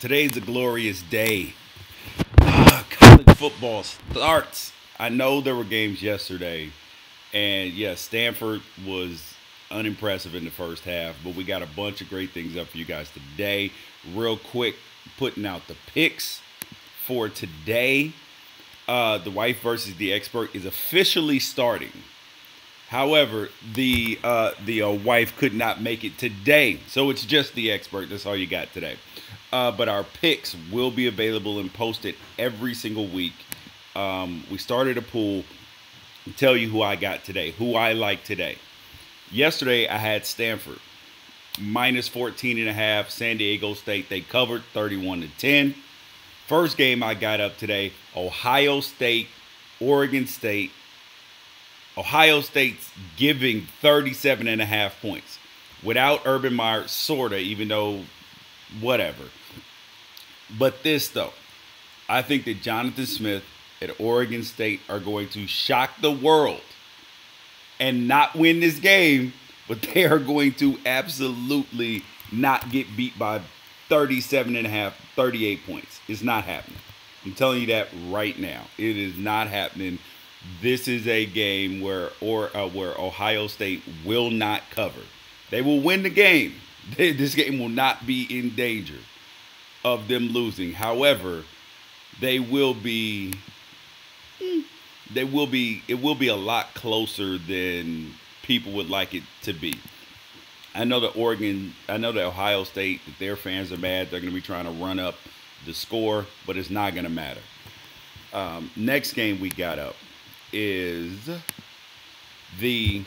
Today's a glorious day. College football starts. I know there were games yesterday, and yes, Stanford was unimpressive in the first half, but we got a bunch of great things up for you guys today. Real quick, putting out the picks for today. The wife versus the expert is officially starting. However, the wife could not make it today, so it's just the expert. That's all you got today. But our picks will be available and posted every single week. We started a pool. Tell you who I got today, who I like today. Yesterday, I had Stanford minus 14 and a half. San Diego State, they covered 31-10. First game I got up today, Ohio State, Oregon State. Ohio State's giving 37 and a half points. Without Urban Meyer, sorta, even though whatever. But this, though, I think that Jonathan Smith at Oregon State are going to shock the world and not win this game, but they are going to absolutely not get beat by 37 and a half, 38 points. It's not happening. I'm telling you that right now. It is not happening. This is a game where Ohio State will not cover. They will win the game. This game will not be in danger of them losing. However, it will be a lot closer than people would like it to be. I know that Ohio State, that their fans are mad. They're going to be trying to run up the score, but it's not going to matter. Next game we got up is the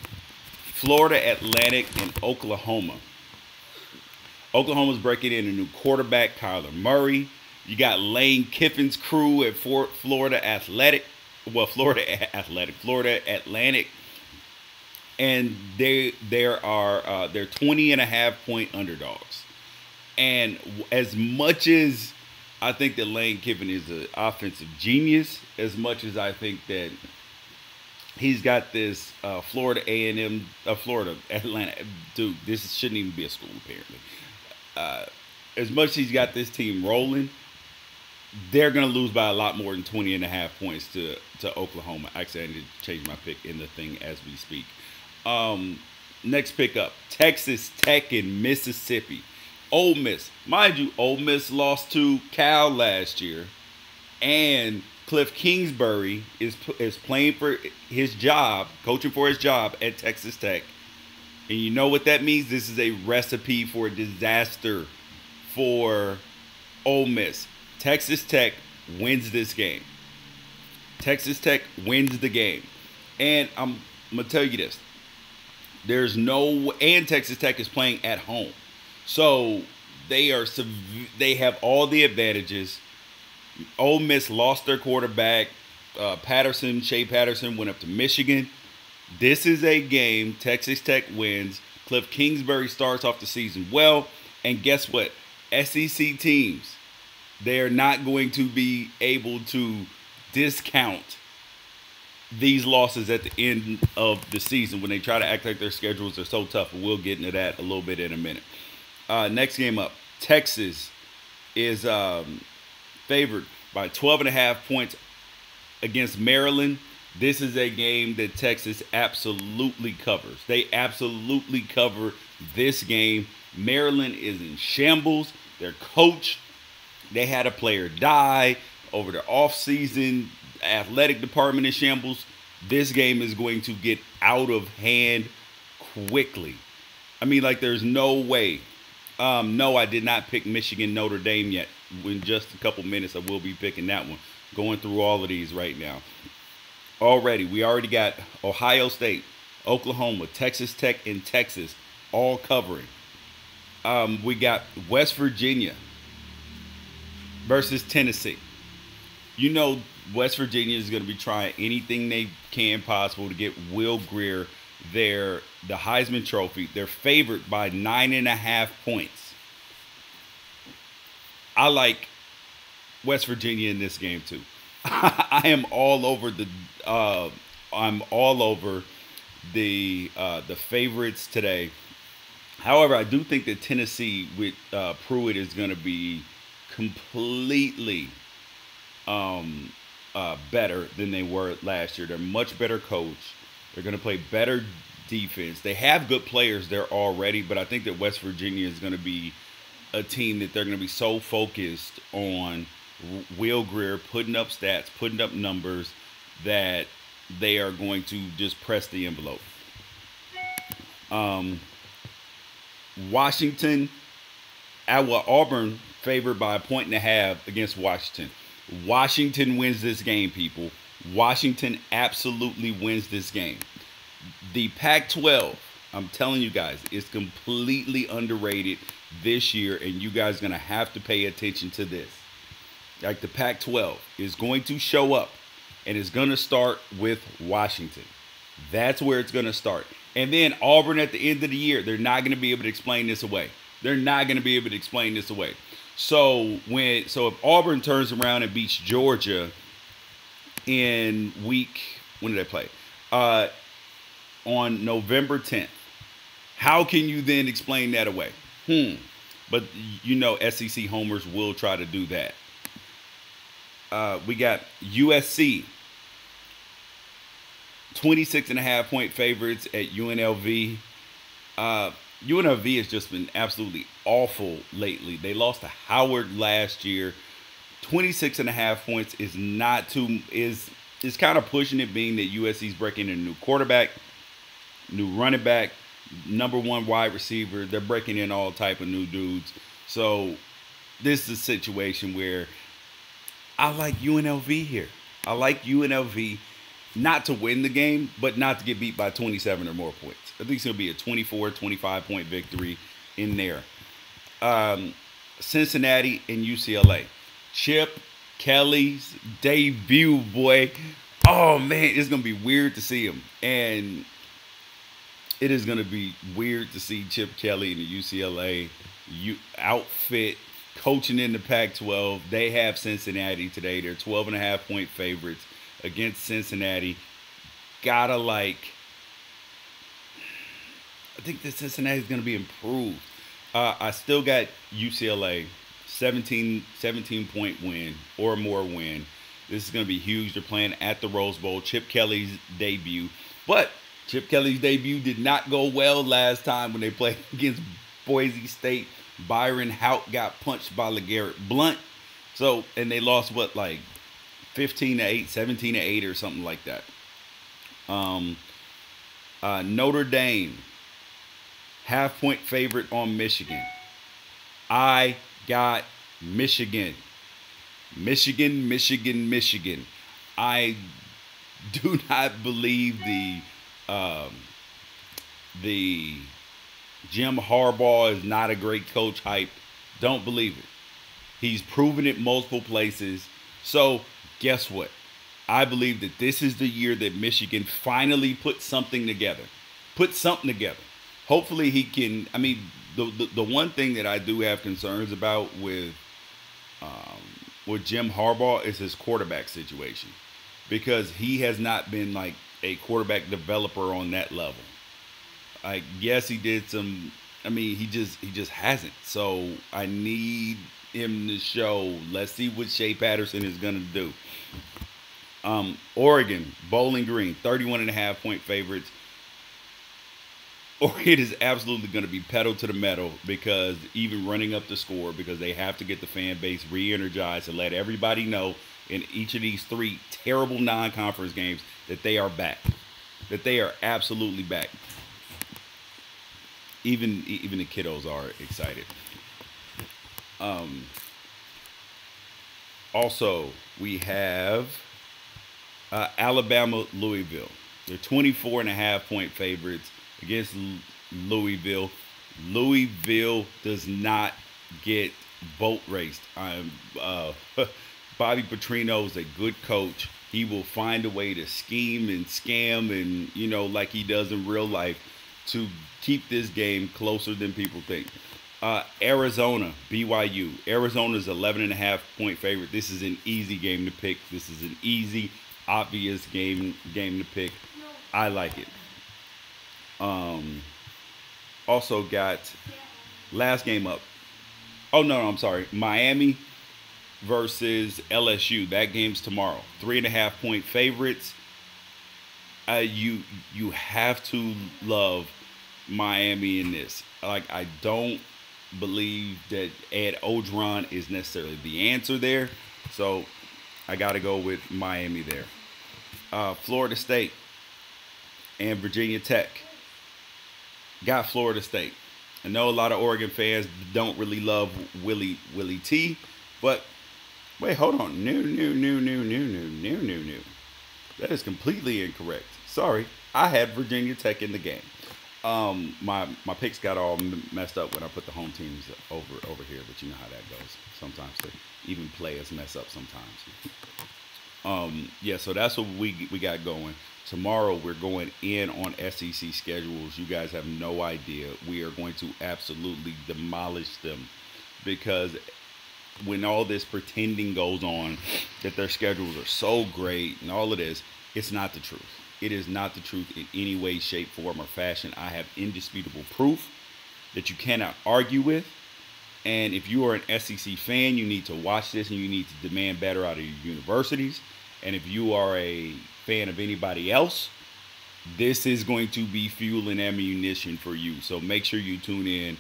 Florida Atlantic and Oklahoma. Oklahoma's breaking in a new quarterback, Kyler Murray. You got Lane Kiffin's crew at Florida Atlantic. And they're 20 and a half point underdogs. And as much as I think that Lane Kiffin is an offensive genius, as much as I think that he's got this Florida A&M, Florida Atlanta. Dude, this shouldn't even be a school, apparently. As much as he's got this team rolling, they're going to lose by a lot more than 20 and a half points to Oklahoma. Actually, I need to change my pick in the thing as we speak. Next pick up, Texas Tech and Mississippi. Ole Miss. Mind you, Ole Miss lost to Cal last year, and Cliff Kingsbury is playing for his job, coaching for his job at Texas Tech. And you know what that means? This is a recipe for disaster for Ole Miss. Texas Tech wins this game. Texas Tech wins the game. And I'm going to tell you this. And Texas Tech is playing at home. So they have all the advantages. Ole Miss lost their quarterback. Shea Patterson went up to Michigan. This is a game Texas Tech wins. Cliff Kingsbury starts off the season well. And guess what? SEC teams, they're not going to be able to discount these losses at the end of the season when they try to act like their schedules are so tough. We'll get into that a little bit in a minute. Next game up, Texas is favored by 12 and a half points against Maryland. This is a game that Texas absolutely covers. They absolutely cover this game. Maryland is in shambles. Their coach, they had a player die over the offseason. Athletic department in shambles. This game is going to get out of hand quickly. I mean, like, there's no way. No, I did not pick Michigan Notre Dame yet. In just a couple minutes, I will be picking that one. Going through all of these right now. We already got Ohio State, Oklahoma, Texas Tech, and Texas all covering. We got West Virginia versus Tennessee. You know, West Virginia is going to be trying anything they can possible to get Will Grier the Heisman Trophy. They're favored by 9.5 points. I like West Virginia in this game too. I am all over the favorites today. However, I do think that Tennessee with Pruitt is going to be completely better than they were last year. They're much better coached. They're going to play better defense. They have good players there already, but I think that West Virginia is going to be a team that they're going to be so focused on Will Greer putting up stats, putting up numbers, that they are going to just press the envelope. Um, Washington, Auburn favored by a point and a half against Washington. Washington wins this game, people. Washington absolutely wins this game. The Pac 12, I'm telling you guys, is completely underrated this year, and you guys are going to have to pay attention to this. Like, the Pac 12 is going to show up, and it's going to start with Washington. That's where it's going to start. And then Auburn at the end of the year, they're not going to be able to explain this away. They're not going to be able to explain this away. So if Auburn turns around and beats Georgia in when did they play? On November 10th. How can you then explain that away? But SEC homers will try to do that. We got USC, 26.5-point favorites at UNLV. UNLV has just been absolutely awful lately. They lost to Howard last year. 26.5 points is kind of pushing it, being that USC's breaking in a new quarterback, new running back, number one wide receiver. They're breaking in all type of new dudes. So this is a situation where I like UNLV here. I like UNLV not to win the game, but not to get beat by 27 or more points. I think it's going to be a 24, 25-point victory in there. Cincinnati and UCLA. Chip Kelly's debut, boy. Oh, man, it's going to be weird to see him. And it is going to be weird to see Chip Kelly in the UCLA outfit coaching in the Pac-12. They have Cincinnati today. They're 12.5-point favorites against Cincinnati. I think that Cincinnati is going to be improved. I still got UCLA, 17-point win or more win. This is going to be huge. They're playing at the Rose Bowl. Chip Kelly's debut. But Chip Kelly's debut did not go well last time when they played against Boise State. Byron Hout got punched by LeGarrette Blount. And they lost, 15-8, 17-8 or something like that. Notre Dame, half-point favorite on Michigan. I got Michigan. Michigan. I do not believe the Jim Harbaugh is not a great coach hype. Don't believe it. He's proven it multiple places. So guess what? I believe that this is the year that Michigan finally put something together. Hopefully he can. I mean, the one thing that I do have concerns about with Jim Harbaugh is his quarterback situation, because he has not been like a quarterback developer on that level. Like, yes, he did some. I mean, he just hasn't. So I need him to show. Let's see what Shea Patterson is gonna do. Oregon, Bowling Green, 31.5-point favorites. Oregon is absolutely going to be pedal to the metal, because even running up the score, because they have to get the fan base re-energized and let everybody know in each of these three terrible non-conference games that they are back, that they are absolutely back. Even the kiddos are excited. Also, we have Alabama, Louisville. They're 24.5-point favorites against Louisville. Louisville does not get boat raced. Bobby Petrino is a good coach. He will find a way to scheme and scam and, like he does in real life, to keep this game closer than people think. Arizona, BYU. Arizona's 11.5-point favorite. This is an easy game to pick. This is an easy, obvious game to pick. I like it. Also got last game up. Oh, no, I'm sorry. Miami versus LSU. That game's tomorrow. 3.5 point favorites. You have to love Miami in this. Like, I don't believe that Ed Ogeron is necessarily the answer there. So I got to go with Miami there. Florida State and Virginia Tech. Got Florida State. I know a lot of Oregon fans don't really love Willie T, but wait, hold on. No. That is completely incorrect. Sorry, I had Virginia Tech in the game. My picks got all messed up when I put the home teams over here, but you know how that goes. Sometimes even players mess up sometimes. Yeah, so that's what we got going. Tomorrow we're going in on SEC schedules. You guys have no idea. We are going to absolutely demolish them because when all this pretending goes on that their schedules are so great and all of this, it's not the truth. It is not the truth in any way, shape, form, or fashion. I have indisputable proof that you cannot argue with. And if you are an SEC fan, you need to watch this and you need to demand better out of your universities. And if you are a fan of anybody else, this is going to be fuel and ammunition for you. So make sure you tune in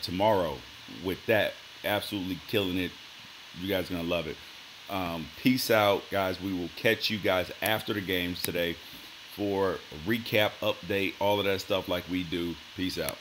tomorrow with that. Absolutely killing it. You guys are going to love it. Peace out, guys. We will catch you guys after the games today for a recap, update, all of that stuff like we do. Peace out.